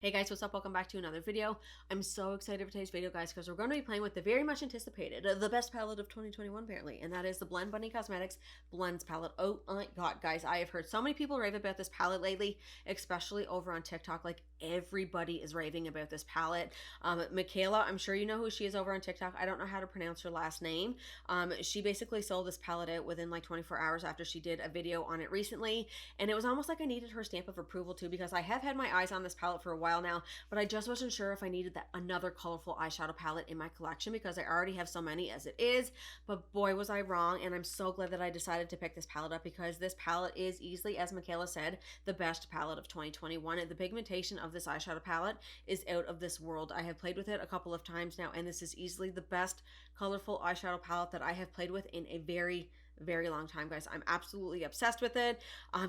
Hey guys, what's up? Welcome back to another video. I'm so excited for today's video, guys, because we're going to be playing with the very much anticipated, the best palette of 2021 apparently, and that is the Blend Bunny Cosmetics Blends palette. Oh my god, guys, I have heard so many people rave about this palette lately, especially over on TikTok. Like, everybody is raving about this palette. Michaela, I'm sure you know who she is over on TikTok. I don't know how to pronounce her last name. She basically sold this palette out within like 24 hours after she did a video on it recently, and it was almost like I needed her stamp of approval too, because I have had my eyes on this palette for a while now, but I just wasn't sure if I needed another colorful eyeshadow palette in my collection because I already have so many as it is. But boy, was I wrong, and I'm so glad that I decided to pick this palette up, because this palette is easily, as Michaela said, the best palette of 2021. And the pigmentation of this eyeshadow palette is out of this world. I have played with it a couple of times now, and this is easily the best colorful eyeshadow palette that I have played with in a very long time, guys. I'm absolutely obsessed with it.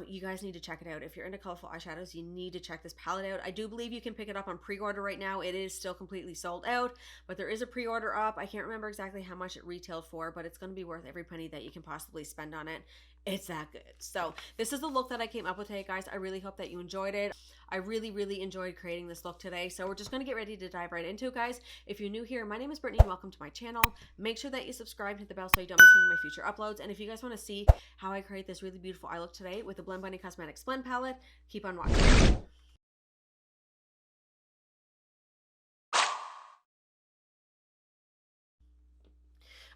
You guys need to check it out. If you're into colorful eyeshadows, you need to check this palette out. I do believe you can pick it up on pre-order right now. It is still completely sold out, but there is a pre-order up. I can't remember exactly how much it retailed for, but it's going to be worth every penny that you can possibly spend on it. It's that good. So this is the look that I came up with today, guys. I really hope that you enjoyed it. I really enjoyed creating this look today. So we're just going to get ready to dive right into it, guys. If you're new here, my name is Brittany and welcome to my channel. Make sure that you subscribe, hit the bell so you don't miss any of my future uploads. And if you guys want to see how I create this really beautiful eye look today with the Blend Bunny Cosmetics Blend palette, keep on watching.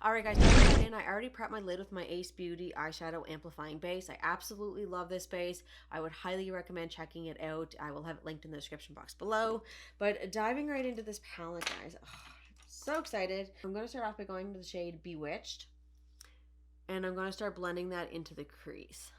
Alright guys, I already prepped my lid with my Ace Beauty Eyeshadow Amplifying Base. I absolutely love this base. I would highly recommend checking it out. I will have it linked in the description box below. But diving right into this palette, guys. Oh, so excited. I'm going to start off by going to the shade Bewitched. And I'm going to start blending that into the crease.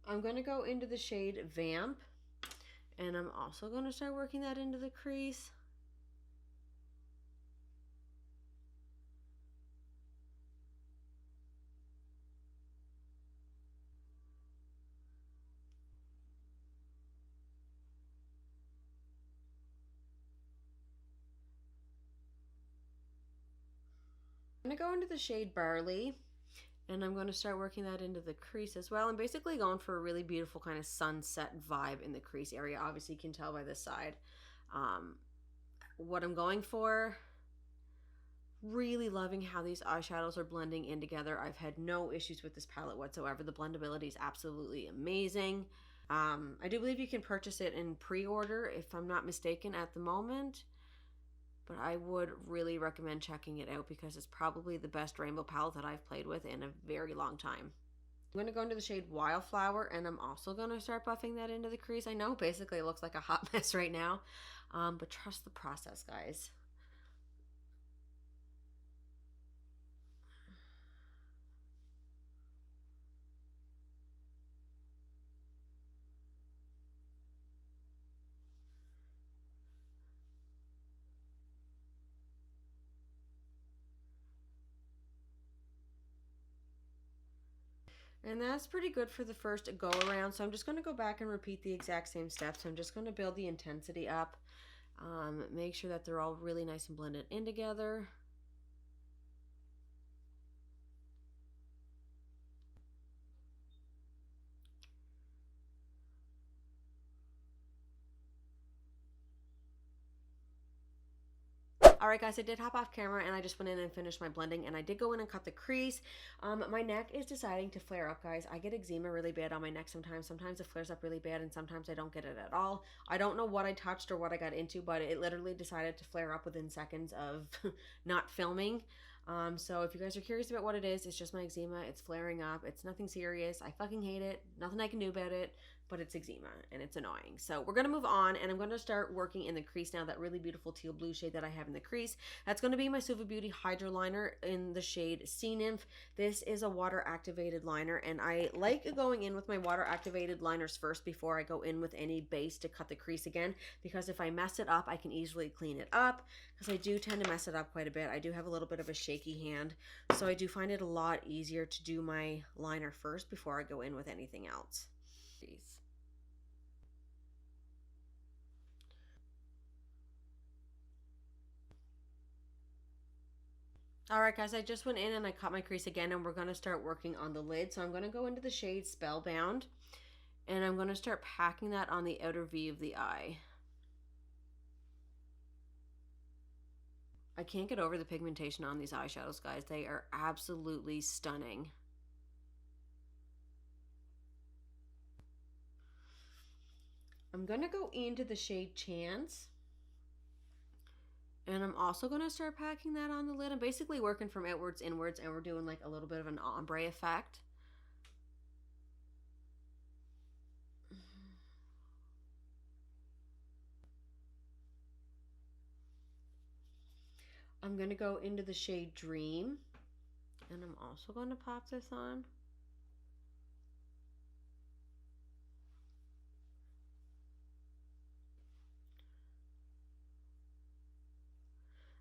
I'm going to go into the shade Vamp, and I'm also going to start working that into the crease. I'm going to go into the shade Barley, and I'm going to start working that into the crease as well. I'm basically going for a really beautiful kind of sunset vibe in the crease area. Obviously, you can tell by this side what I'm going for. Really loving how these eyeshadows are blending in together. I've had no issues with this palette whatsoever. The blendability is absolutely amazing. I do believe you can purchase it in pre-order, if I'm not mistaken, at the moment. But I would really recommend checking it out because it's probably the best rainbow palette that I've played with in a very long time. I'm going to go into the shade Wildflower, and I'm also going to start buffing that into the crease. I know basically it looks like a hot mess right now, but trust the process, guys. And that's pretty good for the first go around. So I'm just going to go back and repeat the exact same steps. I'm just going to build the intensity up. Make sure that they're all really nice and blended in together. Alright guys, I did hop off camera and I just went in and finished my blending, and I did go in and cut the crease. My neck is deciding to flare up, guys. I get eczema really bad on my neck sometimes. Sometimes it flares up really bad and sometimes I don't get it at all. I don't know what I touched or what I got into, but it literally decided to flare up within seconds of not filming. So if you guys are curious about what it is, it's just my eczema. It's flaring up. It's nothing serious. I fucking hate it. Nothing I can do about it, but it's eczema and it's annoying. So we're going to move on, and I'm going to start working in the crease now. That really beautiful teal blue shade that I have in the crease, that's going to be my Suva Beauty Hydro Liner in the shade Sea Nymph. This is a water activated liner, and I like going in with my water activated liners first before I go in with any base to cut the crease again, because if I mess it up, I can easily clean it up, because I do tend to mess it up quite a bit. I do have a little bit of a shaky hand, so I do find it a lot easier to do my liner first before I go in with anything else. All right, guys, I just went in and I cut my crease again, and we're going to start working on the lid. So I'm going to go into the shade Spellbound, and I'm going to start packing that on the outer V of the eye. I can't get over the pigmentation on these eyeshadows, guys. They are absolutely stunning. I'm going to go into the shade Chance. And I'm also going to start packing that on the lid. I'm basically working from outwards inwards, and we're doing like a little bit of an ombre effect. I'm going to go into the shade Dream, and I'm also going to pop this on.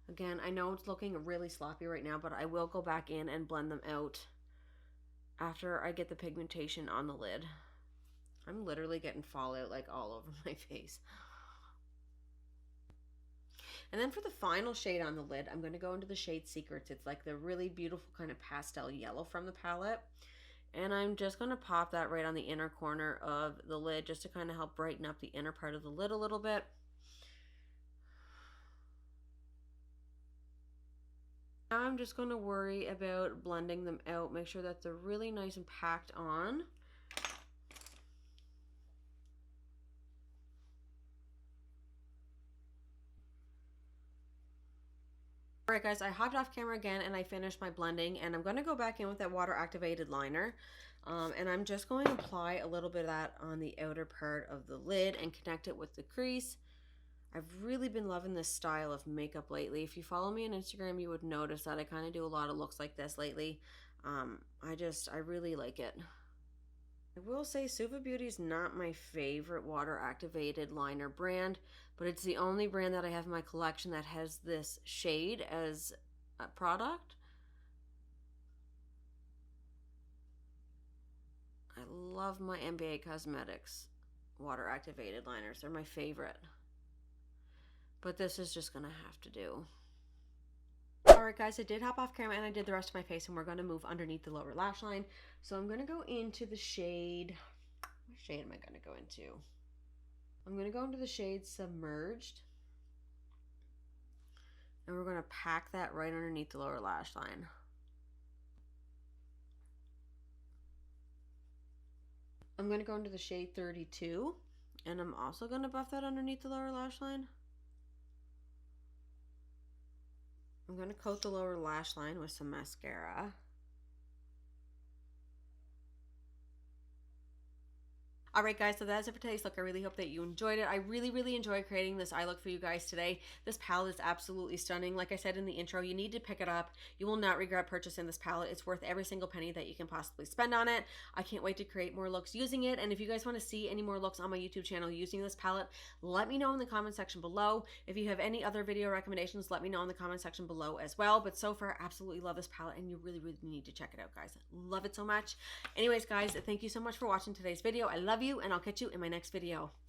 Again, I know it's looking really sloppy right now, but I will go back in and blend them out after I get the pigmentation on the lid. I'm literally getting fallout like all over my face. And then for the final shade on the lid, I'm going to go into the shade Secrets. It's like the really beautiful kind of pastel yellow from the palette. And I'm just going to pop that right on the inner corner of the lid just to kind of help brighten up the inner part of the lid a little bit. Now I'm just going to worry about blending them out. Make sure that they're really nice and packed on. Alright guys, I hopped off camera again and I finished my blending, and I'm going to go back in with that water activated liner. And I'm just going to apply a little bit of that on the outer part of the lid and connect it with the crease. I've really been loving this style of makeup lately. If you follow me on Instagram, you would notice that I kind of do a lot of looks like this lately. I really like it. I will say Suva Beauty is not my favorite water activated liner brand, but it's the only brand that I have in my collection that has this shade as a product. I love my NBA Cosmetics water activated liners. They're my favorite. But this is just gonna have to do. Alright guys, I did hop off camera and I did the rest of my face, and we're going to move underneath the lower lash line. So I'm going to go into the shade, what shade am I going to go into? I'm going to go into the shade Submerged. And we're going to pack that right underneath the lower lash line. I'm going to go into the shade 32, and I'm also going to buff that underneath the lower lash line. I'm going to coat the lower lash line with some mascara. Alright guys, so that's it for today's look. I really hope that you enjoyed it. I really enjoyed creating this eye look for you guys today. This palette is absolutely stunning. Like I said in the intro, you need to pick it up. You will not regret purchasing this palette. It's worth every single penny that you can possibly spend on it. I can't wait to create more looks using it. And if you guys want to see any more looks on my YouTube channel using this palette, let me know in the comment section below. If you have any other video recommendations, let me know in the comment section below as well. But so far, absolutely love this palette, and you really need to check it out, guys. Love it so much. Anyways, guys, thank you so much for watching today's video. I love you, and I'll catch you in my next video.